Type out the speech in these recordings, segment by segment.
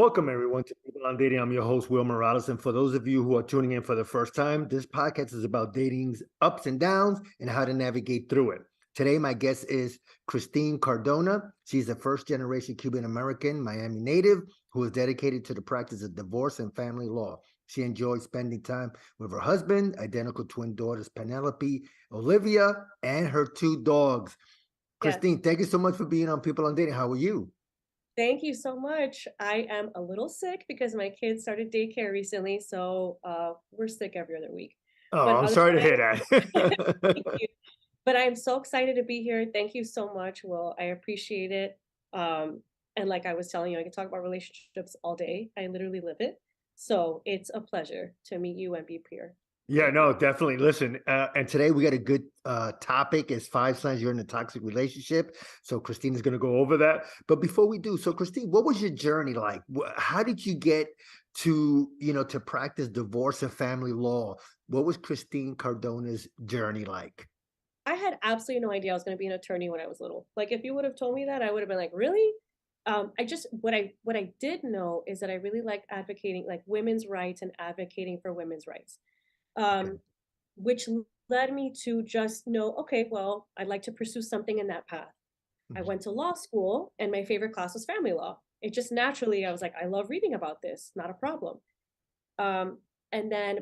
Welcome, everyone, to People on Dating. I'm your host, Will Morales. And for those of you who are tuning in for the first time, this podcast is about dating's ups and downs and how to navigate through it. Today, my guest is Krystine Cardona. She's a first generation Cuban American Miami native who is dedicated to the practice of divorce and family law. She enjoys spending time with her husband, identical twin daughters, Penelope, Olivia, and her two dogs. Yes. Krystine, thank you so much for being on People on Dating. How are you? Thank you so much. I am a little sick because my kids started daycare recently, so we're sick every other week. Oh, But I'm sorry to otherwise, hear that. thank you. But I'm so excited to be here. Thank you so much. Well, I appreciate it. And like I was telling you, I can talk about relationships all day. I literally live it. So it's a pleasure to meet you and be here. Yeah, no, definitely. Listen, and today we got a good topic is 5 signs you're in a toxic relationship. So Krystine is going to go over that. But before we do, so Krystine, what was your journey like? How did you get to practice divorce and family law? What was Krystine Cardona's journey like? I had absolutely no idea I was going to be an attorney when I was little. Like if you would have told me that, I would have been like, "Really?" I just what I did know is that I really like advocating like women's rights and advocating for women's rights. Okay. Um, which led me to just know, okay, well, I'd like to pursue something in that path. I Mhm. went to law school and my favorite class was family law. It just naturally, I was like, I love reading about this, not a problem. Um, and then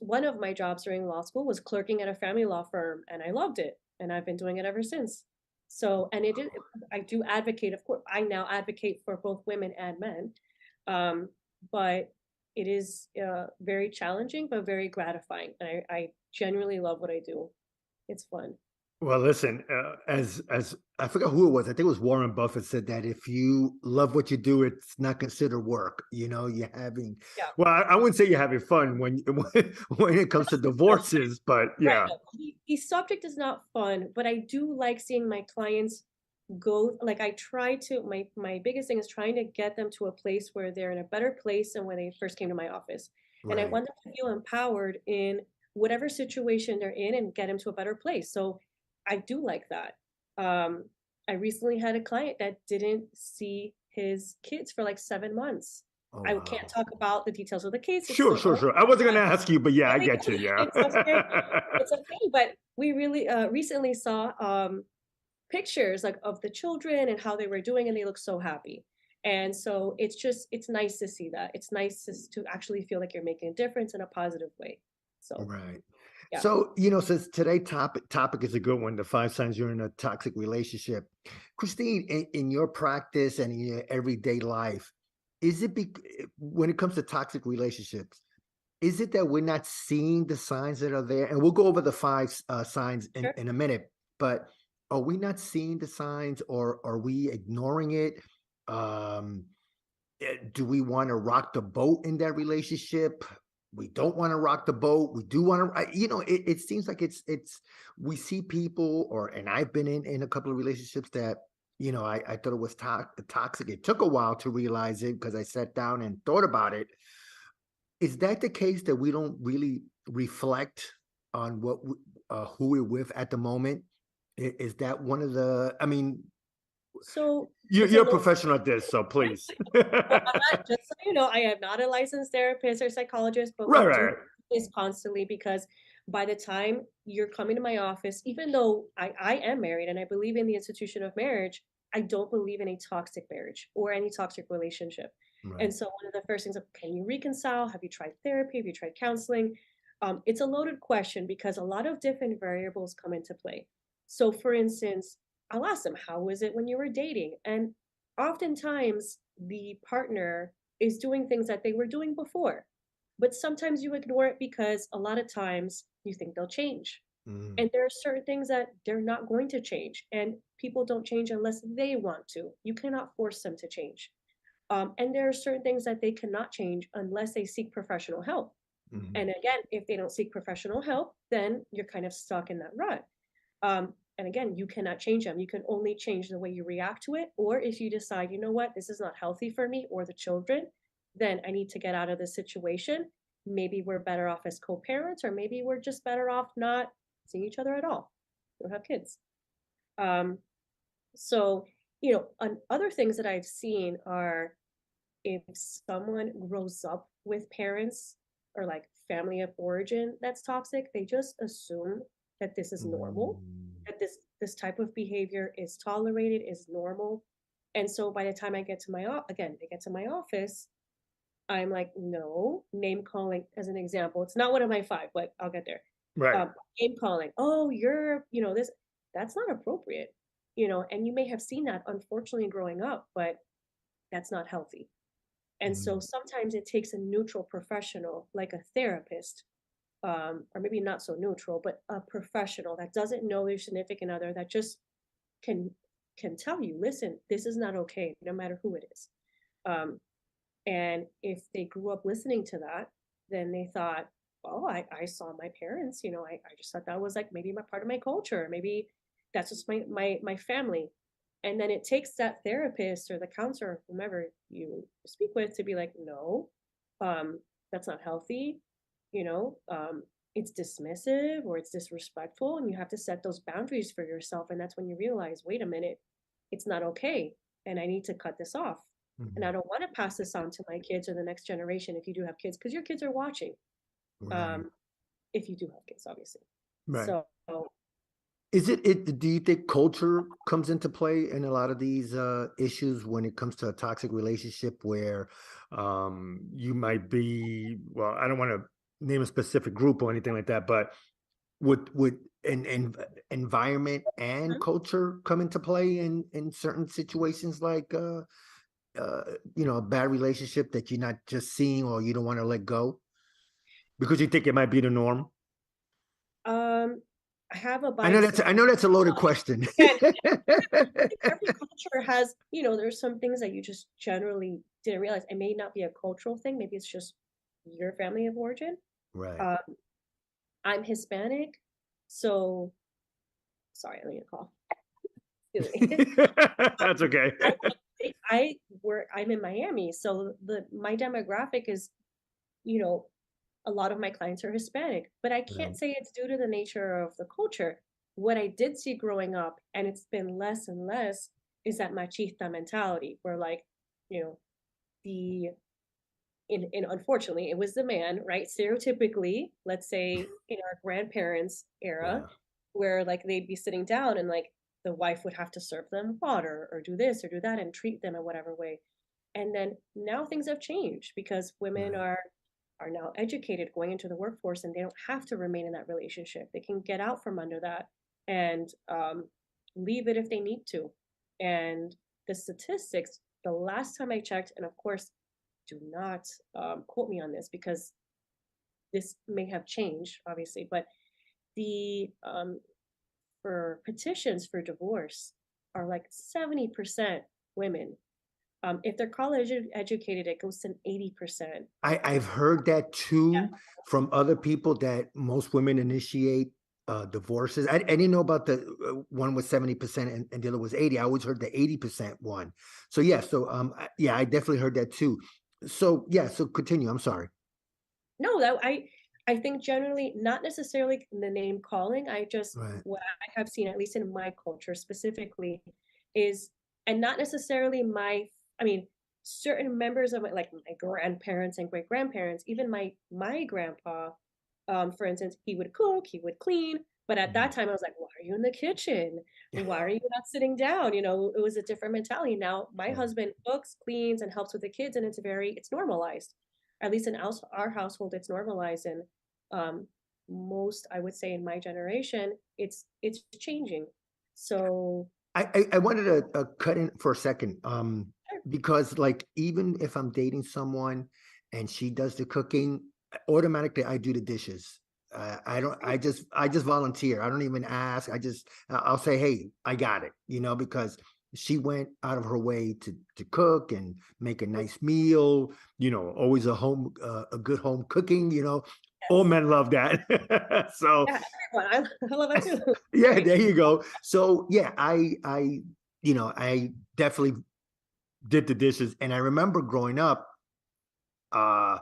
one of my jobs during law school was clerking at a family law firm, and I loved it, and I've been doing it ever since. So, and I do advocate, of course, I now advocate for both women and men, um, but it is very challenging, but very gratifying, and I genuinely love what I do. It's fun. Well, listen, as I forgot who it was. I think it was Warren Buffett said that if you love what you do, it's not considered work. You're having, Yeah. well, I wouldn't say you're having fun when when it comes to divorces, but Right. yeah, No, the subject is not fun, but I do like seeing my clients go like I try to my biggest thing is trying to get them to a place where they're in a better place than when they first came to my office. And I right. want them to feel empowered in whatever situation they're in and get them to a better place. So I do like that. Um, I recently had a client that didn't see his kids for like 7 months. Oh I can't wow. talk about the details of the case. It's Sure, still sure, going sure. I wasn't on. gonna ask you, but yeah, I get you. Yeah. It's okay. It's okay, but we really, recently saw, pictures, like, of the children and how they were doing, and they look so happy. And so it's nice to see that. It's nice to actually feel like you're making a difference in a positive way. So, Right. yeah. So, since today topic is a good one, the 5 signs you're in a toxic relationship. Krystine, in your practice and in your everyday life, is it when it comes to toxic relationships, is it that we're not seeing the signs that are there? And we'll go over the 5 signs Sure. in a minute, but are we not seeing the signs or are we ignoring it? Um, do we want to rock the boat in that relationship? We don't want to rock the boat. We do want to, it seems like we see people and I've been in a couple of relationships that, I thought it was toxic. It took a while to realize it because I sat down and thought about it. Is that the case that we don't really reflect on who we're with at the moment? Is that one of the, I mean, So, you're, it's a you're a little professional at this, so please. well, I'm not just so you know, I am not a licensed therapist or psychologist, but Right, we do right. this constantly because by the time you're coming to my office, even though I am married and I believe in the institution of marriage, I don't believe in a toxic marriage or any toxic relationship. And Right. so one of the first things of can you reconcile? Have you tried therapy? Have you tried counseling? It's a loaded question because a lot of different variables come into play. So for instance, I'll ask them, how was it when you were dating? And oftentimes the partner is doing things that they were doing before. But sometimes you ignore it because a lot of times you think they'll change. Mm, And there are certain things that they're not going to change. And people don't change unless they want to. You cannot force them to change. And there are certain things that they cannot change unless they seek professional help. mhm. And again, if they don't seek professional help, then you're kind of stuck in that rut. And again, you cannot change them. You can only change the way you react to it. Or if you decide, you know what, this is not healthy for me or the children, then I need to get out of this situation. Maybe we're better off as co parents, or maybe we're just better off not seeing each other at all. We don't have kids. Um, so, other things that I've seen are if someone grows up with parents or like family of origin that's toxic, they just assume that this is normal, Mm, that this type of behavior is tolerated, is normal. And so by the time I get to again, I get to my office, I'm like, no, name calling as an example. It's not one of my five, but I'll get there. right. Name calling. Oh, you're, this, that's not appropriate, and you may have seen that unfortunately growing up, but that's not healthy. And so Mm, sometimes it takes a neutral professional, like a therapist, or maybe not so neutral, but a professional that doesn't know their significant other, that just can can tell you, listen, this is not okay, no matter who it is. Um, and if they grew up listening to that, then they thought, well, I saw my parents, I just thought that was like maybe my part of my culture. Maybe that's just my family. And then it takes that therapist or the counselor, whomever you speak with, to be like, no, um, that's not healthy, it's dismissive or it's disrespectful. And you have to set those boundaries for yourself. And that's when you realize, wait a minute, it's not okay. And I need to cut this off. And I mhm. don't want to pass this on to my kids or the next generation if you do have kids, because your kids are watching. Right, Um, if you do have kids, obviously. right. So Is it do you think culture comes into play in a lot of these issues when it comes to a toxic relationship where you might be, well, I don't want to name a specific group or anything like that, but would an environment and mhm. culture come into play in certain situations like a bad relationship that you're not just seeing or you don't want to let go because you think it might be the norm? um, I have a I know biased that's I opinion. know that's a loaded question. Again, I think every culture has, there's some things that you just generally didn't realize. It may not be a cultural thing. Maybe it's just your family of origin. Right. Um, I'm Hispanic, so sorry, let me call. Excuse me. That's okay. I I'm in Miami, so the my demographic is, you know, a lot of my clients are Hispanic, but I can't Right. say it's due to the nature of the culture. What I did see growing up, and it's been less and less, is that machista mentality, where like, you know, the in unfortunately, it was the man, right? Stereotypically, let's say in our grandparents' era, Yeah. where like they'd be sitting down and like the wife would have to serve them water or do this or do that and treat them in whatever way. And then now things have changed because women Right. are now educated going into the workforce, and they don't have to remain in that relationship. They can get out from under that and leave it if they need to. And the statistics, the last time I checked, and of course, do not quote me on this because this may have changed, obviously, but the for petitions for divorce are like 70% women. If they're college educated, it goes to 80%. I've heard that Yeah. too from other people that most women initiate divorces. I didn't know about the one was 70% and the other was 80. I always heard the 80% one. So yeah, yeah, I definitely heard that too. So yeah, so continue. I'm sorry. No, that I think generally not necessarily the name calling. I just Right. what I have seen, at least in my culture specifically, is and not necessarily I mean, certain members of like my grandparents and great grandparents, even my grandpa, for instance, he would cook, he would clean, but at that Mhm. time I was like, why are you in the kitchen? Why are you not sitting down? It was a different mentality. Now my Right. husband cooks, cleans, and helps with the kids, and it's normalized. At least in our household, it's normalized. And um, most, I would say, in my generation, it's changing. So I wanted to cut in for a second, because like even if I'm dating someone and she does the cooking, automatically I do the dishes. I don't. I just volunteer. I don't even ask. I'll say, hey, I got it. Because she went out of her way to cook and make a nice meal. Always a good home cooking. All yes, men love that. So yeah, everyone, I love that too. yeah, Great. there you go. So yeah, I definitely did the dishes, and I remember growing up, uh,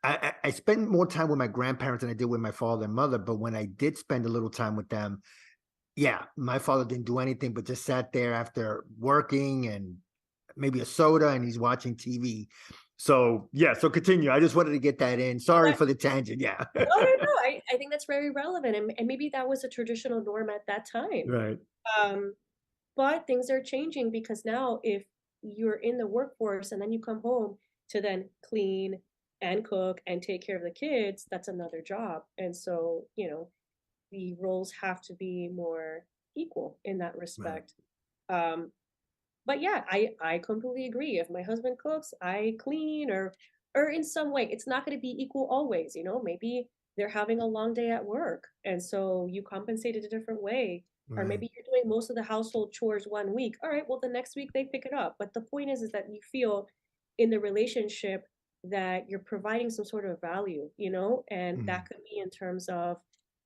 I spent more time with my grandparents than I did with my father and mother. But when I did spend a little time with them, yeah, my father didn't do anything but just sat there after working and maybe a soda and he's watching TV. So yeah, so continue. I just wanted to get that in. Sorry But for the tangent. Yeah. no, no, no. I think that's very relevant, and maybe that was a traditional norm at that time. Right. Um, but things are changing because now if you're in the workforce and then you come home to then clean and cook and take care of the kids, that's another job. And so, the roles have to be more equal in that Right. respect. Um, but yeah, I completely agree. If my husband cooks, I clean or in some way. It's not going to be equal always, maybe they're having a long day at work and so you compensate it a different way. Or Right. maybe you're doing most of the household chores one week. All right, well the next week they pick it up. But the point is that you feel in the relationship that you're providing some sort of value, and Mhm. that could be in terms of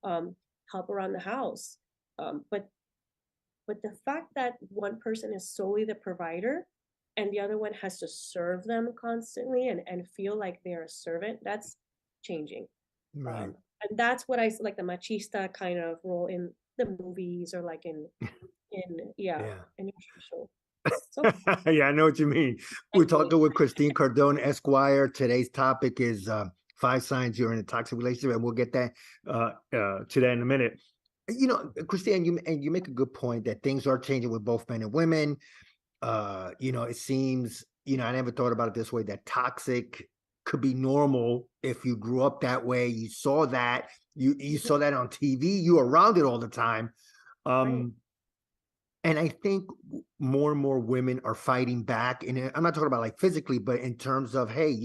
um, help around the house. But the fact that one person is solely the provider and the other one has to serve them constantly and feel like they're a servant, that's changing. Right. And that's what like the machista kind of role in the movies or like yeah, Yeah. in your show. So Yeah, I know what you mean. We're thank you. talking with Krystine Cardona, Esquire. Today's topic is five signs you're in a toxic relationship, and we'll get that to that in a minute. Christine, you make a good point that things are changing with both men and women. It seems, I never thought about it this way, that toxic could be normal if you grew up that way. You saw that, you Mhm. saw that on TV, you were around it all the time. Right, Um, and I think more and more women are fighting back. And I'm not talking about like physically, but in terms of, hey,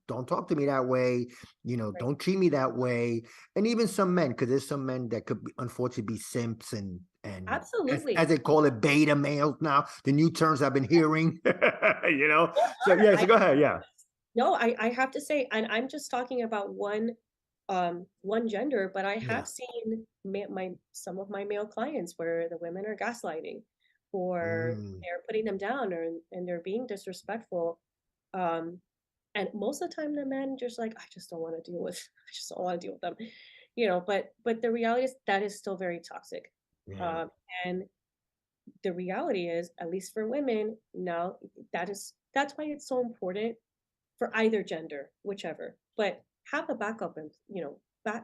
don't talk to me that way. right. Don't treat me that way. And even some men, because there's some men that could unfortunately be simps and as Absolutely. they call it, beta males now, the new terms I've been hearing, There So are. yeah, so go ahead. Yeah. No, I have to say, and I'm just talking about one gender, but I Yeah. have seen my some of my male clients where the women are gaslighting or Mm, they're putting them down or and they're being disrespectful. Um, and most of the time the men just like, I just don't want to deal with I just don't want to deal with them. But the reality is that is still very toxic. yeah. Um, and the reality is, at least for women, now that's why it's so important for either gender, whichever. But have a backup and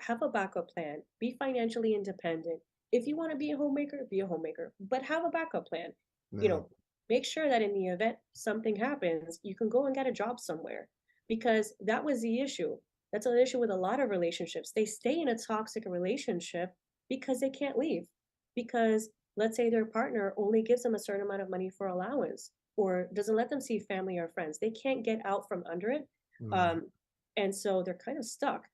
have a backup plan. Be financially independent. If you want to be a homemaker, but have a backup plan. You Right. know, make sure that in the event something happens, you can go and get a job somewhere. Because that was the issue. That's an issue with a lot of relationships. They stay in a toxic relationship because they can't leave. Because let's say their partner only gives them a certain amount of money for allowance or doesn't let them see family or friends. They can't get out from under it. Right. Um, and so they're kind of stuck.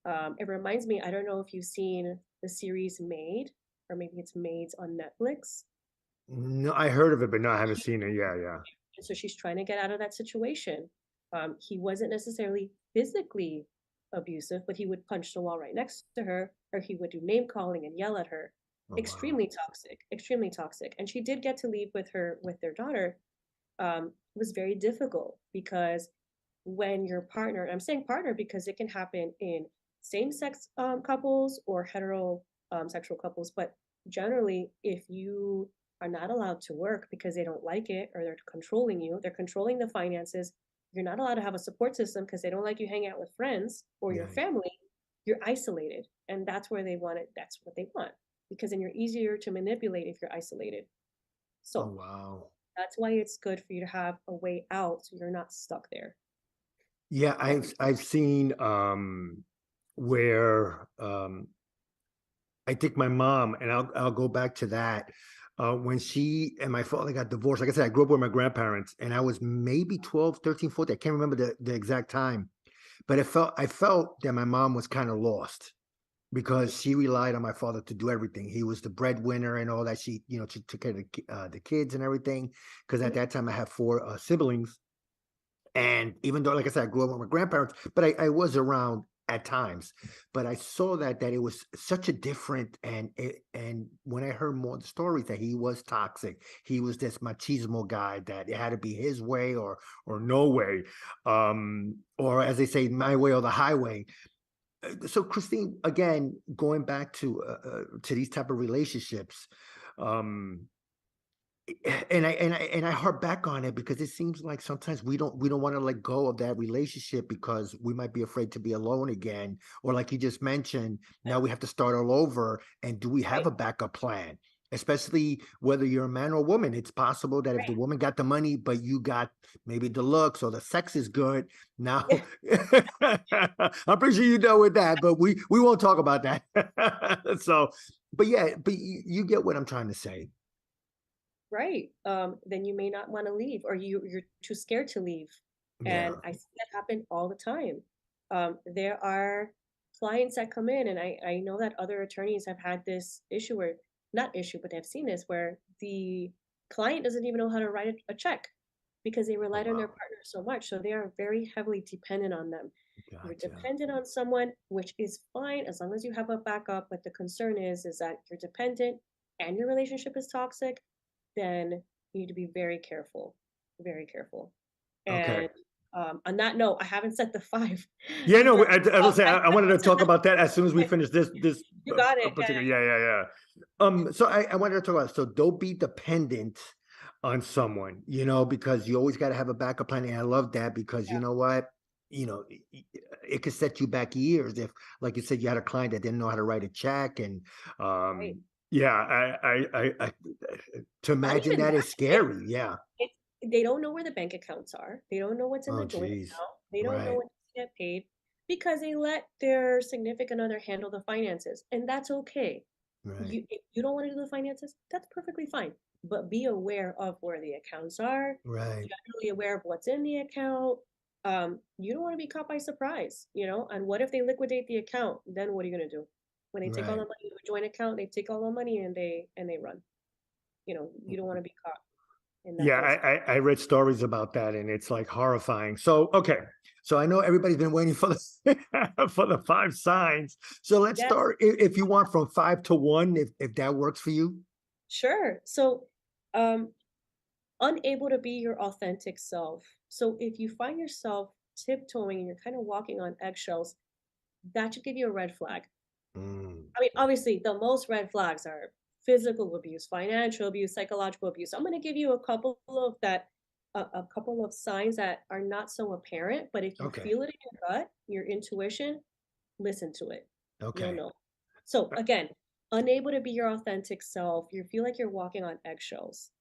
It reminds me, I don't know if you've seen the series Maid, or maybe it's Maids on Netflix. No, I heard of it, but no, I haven't seen it. Yeah, yeah. And so she's trying to get out of that situation. He wasn't necessarily physically abusive, but he would punch the wall right next to her, or he would do name calling and yell at her. Oh wow. Extremely toxic, extremely toxic. And she did get to leave with their daughter. Was very difficult because when your partner, I'm saying partner because it can happen in same-sex couples or hetero sexual couples, but generally, if you are not allowed to work because they don't like it or they're controlling you, they're controlling the finances, you're not allowed to have a support system because they don't like you hanging out with friends or your Yeah. family, you're isolated. And that's where they want it. That's what they want because then you're easier to manipulate if you're isolated. Oh So wow. that's why it's good for you to have a way out so you're not stuck there. Yeah, I've seen where I think my mom, and I'll go back to that. When she and my father got divorced, like I said, I grew up with my grandparents, and I was maybe 12, 13, 14. I can't remember the exact time, but I felt that my mom was kind of lost because she relied on my father to do everything. He was the breadwinner and all that. She took care of the kids and everything. Because at Mhm. that time I have four siblings, and even though, like I said, I grew up with my grandparents, but I was around at times. But I saw that it was such a different, and when I heard more of the stories that he was toxic, he was this machismo guy that it had to be his way or no way, or as they say, my way or the highway. So Krystine, again, going back to these type of relationships, um, And I harp back on it because it seems like sometimes we don't want to let go of that relationship because we might be afraid to be alone again, or like you just mentioned, now we have to start all over. And do we have Right, a backup plan? Especially whether you're a man or woman, it's possible that if the right. woman got the money, but you got maybe the looks or the sex is good, now I'm pretty sure you know with that, but we won't talk about that. So, but yeah, but you get what I'm trying to say. Right. Then you may not want to leave, or you're too scared to leave. And Yeah. I see that happen all the time. There are clients that come in, and I know that other attorneys have had this issue where, not issue, but they've seen this where the client doesn't even know how to write a check because they Oh relied on their wow. partner so much. So they are very heavily dependent on them. You're Gotcha. dependent on someone, which is fine as long as you have a backup. But the concern is that you're dependent and your relationship is toxic, then you need to be very careful, very careful. Okay. And on that note, I haven't set the five. Yeah, The no, last, I will say I I wanted to haven't set talk about that as soon as we the finish this You got it. Yeah, particular. Yeah, yeah, yeah. So I wanted to talk about, so don't be dependent on someone, because you always got to have a backup plan. And I love that because yeah, you know what, it could set you back years if, like you said, you had a client that didn't know how to write a check, and right. yeah, to Not imagine even that that. is scary. Yeah. It's they don't know where the bank accounts are. They don't know what's in Oh, the joint geez. account. They don't know Right. when to get paid because they let their significant other handle the finances, and that's okay. Right. You if you don't wanna do the finances, that's perfectly fine, but be aware of where the accounts are, Right. generally aware of what's in the account. You don't wanna be caught by surprise, and what if they liquidate the account? Then what are you gonna do? When they take all the Right. money to a joint account, they take all the money and they run. You don't wanna be caught in that Yeah, kind of situation. I read stories about that, and it's like horrifying. So okay, so I know everybody's been waiting for the for the five signs. So let's Yes, start, if you want, from five to one, if that works for you. sure. So, um, unable to be your authentic self. So if you find yourself tiptoeing and you're kind of walking on eggshells, that should give you a red flag. Mm, I mean, obviously, the most red flags are physical abuse, financial abuse, psychological abuse. I'm going to give you a couple of signs that are not so apparent, but if you okay. feel it in your gut, your intuition, listen to it. You'll Okay. know. So again, unable to be your authentic self, you feel like you're walking on eggshells.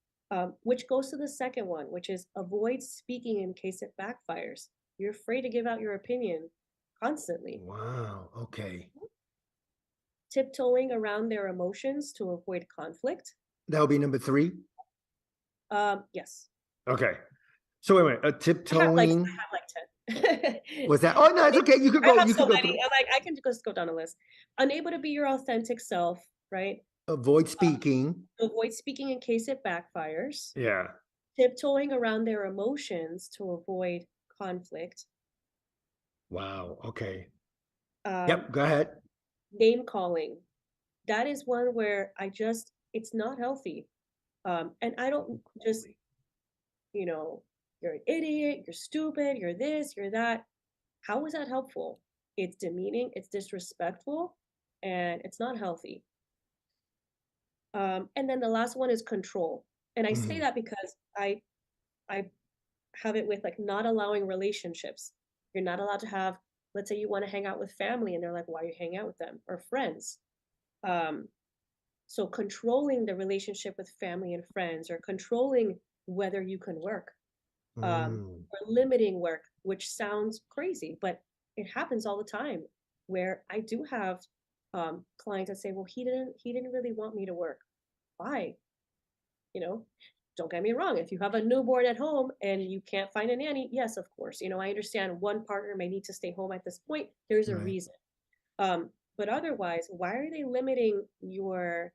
Which goes to the second one, which is avoid speaking in case it backfires. You're afraid to give out your opinion constantly. Wow. Okay. Tiptoeing around their emotions to avoid conflict. That'll be number three. Yes. Okay. So wait a minute. I Tiptoeing. have like 10. Was that? Oh no, it's It okay. You could I go. have You so could go many. through. I'm like, I can just go down a list. Unable to be your authentic self, right? Avoid speaking. Avoid speaking in case it backfires. Yeah. Tiptoeing around their emotions to avoid conflict. Wow. Okay. Um, Yep. Go ahead. name calling. That is one where it's not healthy. And I don't just, Calling. you know, you're an idiot, you're stupid, you're this, you're that. How is that helpful? It's demeaning, it's disrespectful, and it's not healthy. And then the last one is control. And I say Mhm. that because I have it with like not allowing relationships. You're not allowed to have, let's say you want to hang out with family and they're like, why are you hanging out with them? Or friends. Um, so controlling the relationship with family and friends, or controlling whether you can work, Mm. or limiting work, which sounds crazy, but it happens all the time where I do have clients that say, well, he didn't really want me to work. Why? You know, don't get me wrong. If you have a newborn at home and you can't find a nanny, yes, of course. I understand one partner may need to stay home at this point. There's a Right. reason. But otherwise, why are they limiting your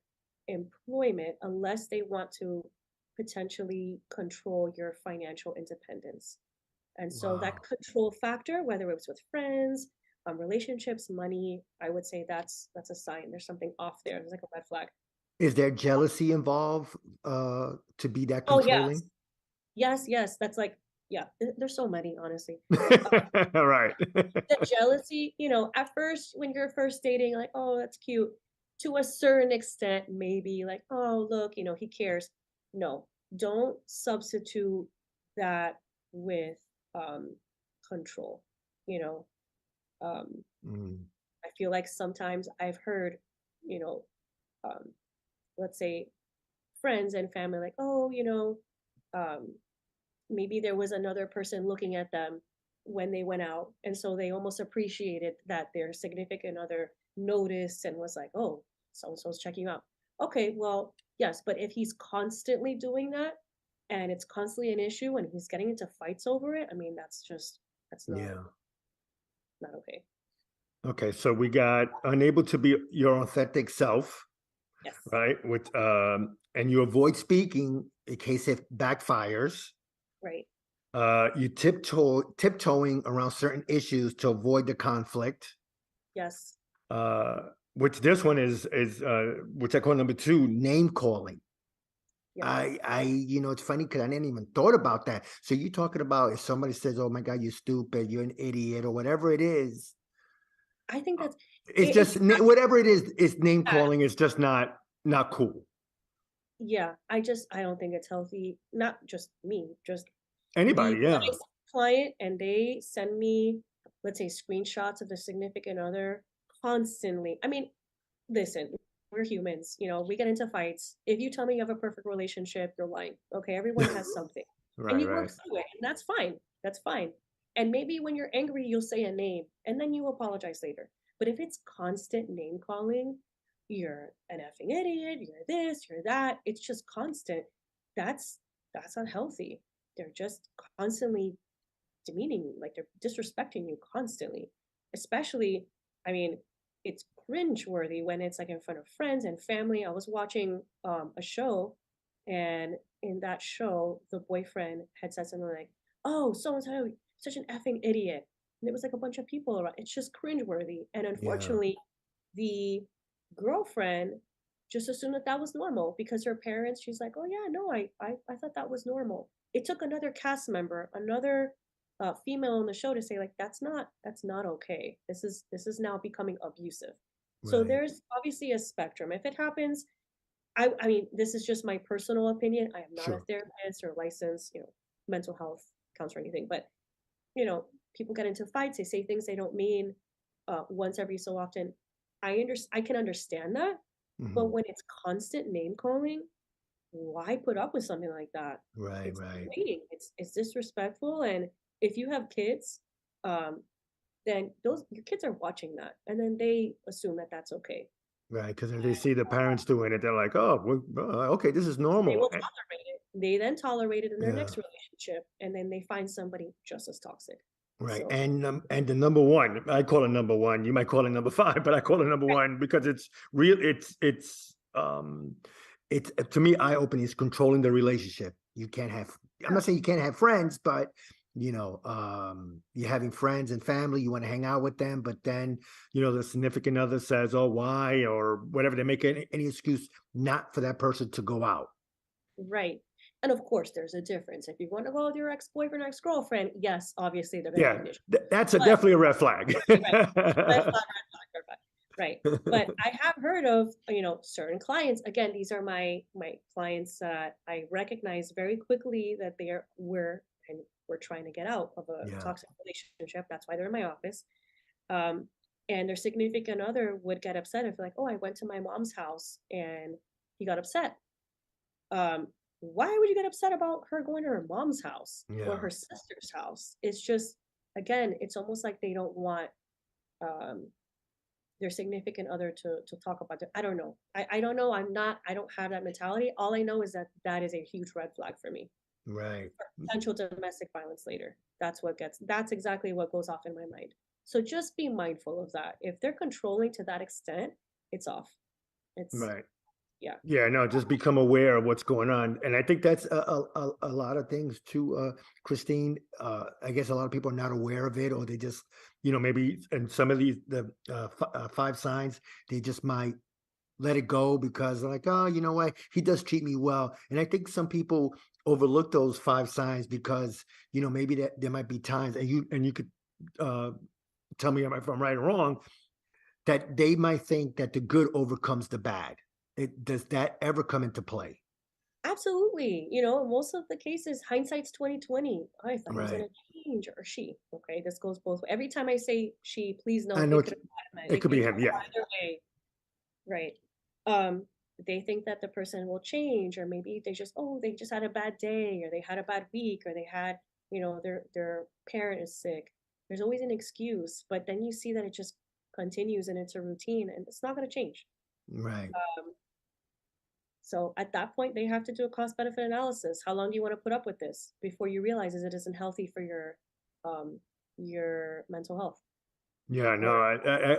employment unless they want to potentially control your financial independence? And so that Wow. control factor, whether it's with friends, relationships, money, I would say that's a sign. There's something off there. There's like a red flag. Is there jealousy involved, to be that Oh yes, controlling? yes, yes. That's like, yeah. There's so many, honestly. Right. The jealousy, at first when you're first dating, like, oh, that's cute. To a certain extent, maybe like, oh, look, he cares. No. don't substitute that with control, you know. Um, Mm, I feel like sometimes I've heard, you know, um, let's say friends and family like, oh, um, maybe there was another person looking at them when they went out, and so they almost appreciated that their significant other noticed and was like, oh, so and so's checking you out. Okay, well, yes, but if he's constantly doing that and it's constantly an issue and he's getting into fights over it, I mean, that's yeah. not okay. Okay, so we got unable to be your authentic self, Yes. right? With and you avoid speaking in case it backfires. Right. You tiptoeing around certain issues to avoid the conflict. Yes. Uh, which this one is which I call number two, name calling. Yes. It's funny because I didn't even thought about that. So you talking about if somebody says, "Oh my God, you're stupid, you're an idiot," or whatever it is, I think uh, that's it's it's just whatever it is name not calling is just not cool. yeah, I don't think it's healthy. Not just me, just Anybody, the when I yeah, see a client and they send me, let's say, screenshots of the significant other constantly. I mean, listen, we're humans, we get into fights. If you tell me you have a perfect relationship, you're lying. Okay, everyone has something. And right, you work right, through it, and that's fine. That's fine. And maybe when you're angry, you'll say a name and then you apologize later. But if it's constant name calling, you're an effing idiot, you're this, you're that, it's just constant. That's that's unhealthy. They're just constantly demeaning you, like they're disrespecting you constantly. Especially, I mean, it's cringe-worthy when it's like in front of friends and family. I was watching a show, and in that show, the boyfriend had said something like, "Oh, so and so, such an effing idiot," and it was like a bunch of people around. It's just cringe-worthy, and yeah, unfortunately, the girlfriend just assumed that that was normal because her parents. She's like, "Oh yeah, no, I thought that was normal." It took another cast member, another female on the show to say like that's not okay. This is now becoming abusive. So right, there's obviously a spectrum. If it happens, I mean, this is just my personal opinion. I am not a sure, therapist or licensed, mental health counselor or anything, but you know, people get into fights, they say things they don't mean once every so often. I can understand that, but hmm, when it's constant name calling, why put up with something like that? right, It's right, degrading. It's disrespectful, and if you have kids, um, then those your kids are watching that, and then they assume that that's okay. right. Because if they see the parents doing it, they're like, "Oh, okay, this is They normal." will tolerate it. They then tolerate it in their Yeah. next relationship, and then they find somebody just as toxic. Right. So, And the number one, I call it number one. You might call it number five, but I call it number right, one because it's real. It's to me eye opening. It's controlling the relationship. You can't have. I'm yeah, not saying you can't have friends, but you're having friends and family. You want to hang out with them, but then the significant other says, "Oh, why?" or whatever. They make any excuse not for that person to go out. right. And of course, there's a difference. If you want to go with your ex-boyfriend, ex-girlfriend, yes, obviously they're going to be Yeah, an issue. that's a But definitely a red flag. right. Red flag, red flag, red flag. Right. But I have heard of, certain clients. Again, these are my clients that I recognize very quickly that we're trying to get out of a Yeah. toxic relationship. That's why they're in my office. Um, and their significant other would get upset if like, oh, I went to my mom's house and he got upset. Um, why would you get upset about her going to her mom's house or Yeah. her sister's house? It's just, again, it's almost like they don't want um their significant other to talk about it. I don't know. I don't know. I don't have that mentality. All I know is that that is a huge red flag for me. Right. Potential domestic violence later. That's exactly what goes off in my mind. So just be mindful of that. If they're controlling to that extent, it's off. It's, Right. yeah. Yeah, no, just become aware of what's going on. And I think that's a lot of things too, Krystine. I guess a lot of people are not aware of it, or they just, maybe, and some of these, the five signs, they just might let it go because they're like, oh, you know what? He does treat me well. And I think some people overlook those five signs because, maybe that there might be times, and you could uh, tell me if I'm right or wrong, that they might think that the good overcomes the bad. Does that ever come into play? Absolutely. You know, most of the cases, hindsight's 2020. I thought he was Right. gonna change or she. Okay, this goes both. Every time I say she, please I note know it could have it could it be could him. Yeah. go either way. Right. Um, they think that the person will change, or maybe they just had a bad day, or they had a bad week, or they had, their parent is sick. There's always an excuse, but then you see that it just continues and it's a routine and it's not gonna change. Right. Um, so at that point, they have to do a cost benefit analysis. How long do you want to put up with this before you realize it isn't healthy for um your mental health? Yeah, no,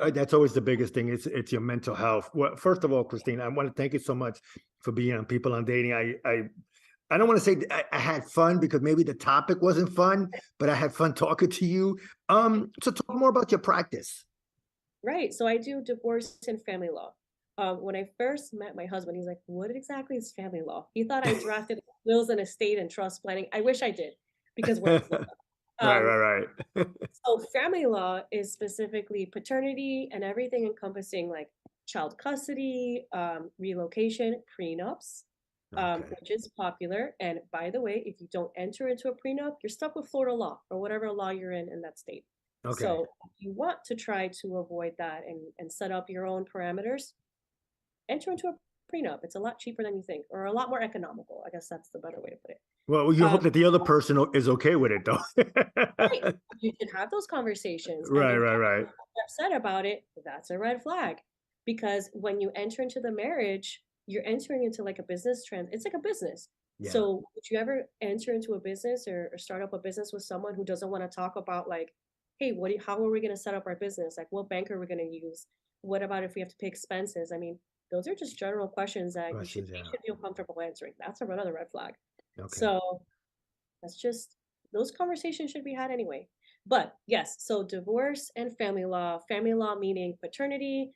Or that's always the biggest thing. It's your mental health. Well, first of all, Krystine, I want to thank you so much for being on People on Dating. I don't want to say I had fun because maybe the topic wasn't fun, but I had fun talking to you. So talk more about your practice. right. So I do divorce and family law. When I first met my husband, he's like, "What exactly is family law?" He thought I drafted wills and estate and trust planning. I wish I did, because we're in Florida. Right, Um, right, right. so family law is specifically paternity and everything encompassing like child custody, relocation, prenups, Okay, which is popular. And by the way, if you don't enter into a prenup, you're stuck with Florida law or whatever law you're in that state. okay. So if you want to try to avoid that and set up your own parameters, enter into a prenup. It's a lot cheaper than you think, or a lot more economical. I guess that's the better way to put it. Well, you Um, hope that the other person is okay with it, though. right. You can have those conversations. And Right, if right, right. they're upset about it, that's a red flag. Because when you enter into the marriage, you're entering into like a it's like a business. Yeah, So would you ever enter into a business or start up a business with someone who doesn't want to talk about like, hey, how are we going to set up our business? Like, what bank are we going to use? What about if we have to pay expenses? I mean, those are just general questions that questions. they Yeah. should feel comfortable answering. That's another red flag. Okay. So that's just those conversations should be had anyway. But yes, so divorce and family law meaning paternity,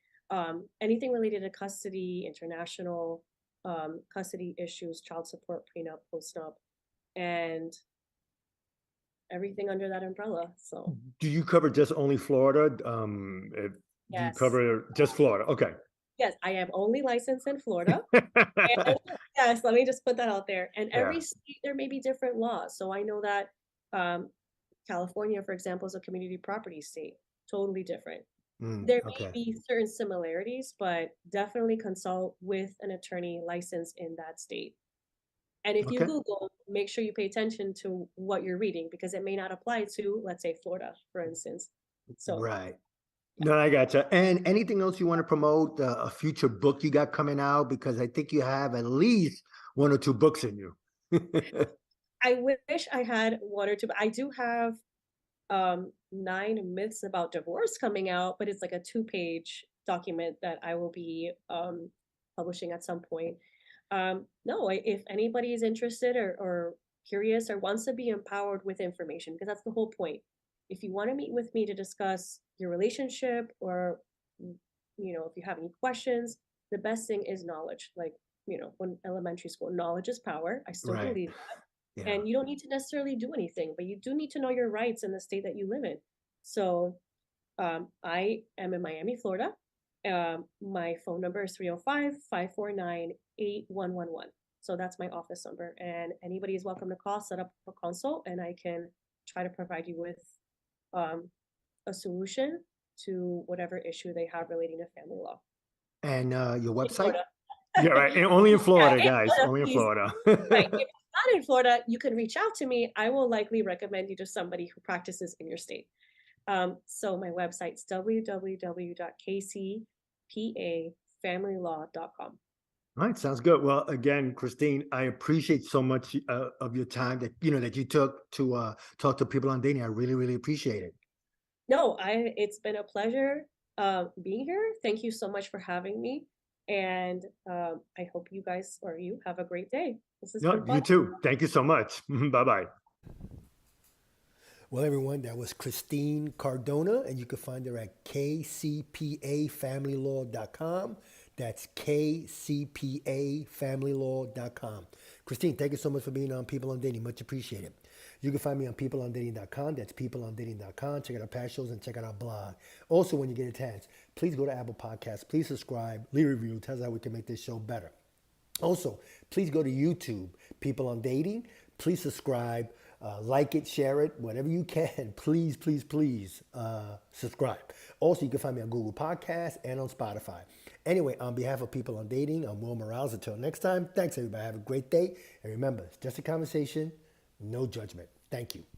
anything related to custody, international custody issues, child support, prenup, postnup, and everything under that umbrella. So Do you cover just only Florida? Do you yes, cover just Florida? Okay. yes, I am only licensed in Florida. And yes, let me just put that out there. And Yeah. every state there may be different laws. So I know that um, California, for example, is a community property state, totally different. There may Okay. be certain similarities, but definitely consult with an attorney licensed in that state. And if you Okay. Google, make sure you pay attention to what you're reading because it may not apply to, let's say, Florida, for instance. So, Right. yeah. No, I gotcha. And anything else you want to promote? A future book you got coming out? Because I think you have at least one or two books in you. I wish I had one or two, but I do have 9 myths about divorce coming out, but it's like a 2-page document that I will be publishing at some point. No, if anybody is interested or curious or wants to be empowered with information, because that's the whole point. If you want to meet with me to discuss your relationship or, if you have any questions, the best thing is knowledge. Like, when elementary school, knowledge is power. I still Right. believe. Yeah. And you don't need to necessarily do anything, but you do need to know your rights in the state that you live in. So I am in Miami, Florida. My phone number is 305-549-8111. So that's my office number. And anybody is welcome to call, set up a consult, and I can try to provide you with um, a solution to whatever issue they have relating to family law And your in website? Florida. Yeah, right. And only in Yeah, Florida, in guys. Florida, Only in please. Florida. Right. If it's not in Florida, you can reach out to me. I will likely recommend you to somebody who practices in your state. So my website's www.kcpafamilylaw.com. All right, sounds good. Well, again, Krystine, I appreciate so much of your time that you took to talk to People on Dating. I really, really appreciate it. No, it's been a pleasure being here. Thank you so much for having me. And I hope you guys or you have a great day. This has been No, fun. you too. Thank you so much. Bye bye. Well, everyone, that was Krystine Cardona, and you can find her at kcpafamilylaw.com. That's kcpafamilylaw.com. Krystine, thank you so much for being on People on Dating. Much appreciated. You can find me on peopleondating.com. That's peopleondating.com. Check out our past shows and check out our blog. Also, when you get a chance, please go to Apple Podcasts. Please subscribe, leave a review. Tell us how we can make this show better. Also, please go to YouTube, People on Dating. Please subscribe, like it, share it, whatever you can. Please, please, please subscribe. Also, you can find me on Google Podcasts and on Spotify. Anyway, on behalf of People on Dating, I'm Will Morales. Until next time, thanks everybody. Have a great day. And remember, it's just a conversation, no judgment. Thank you.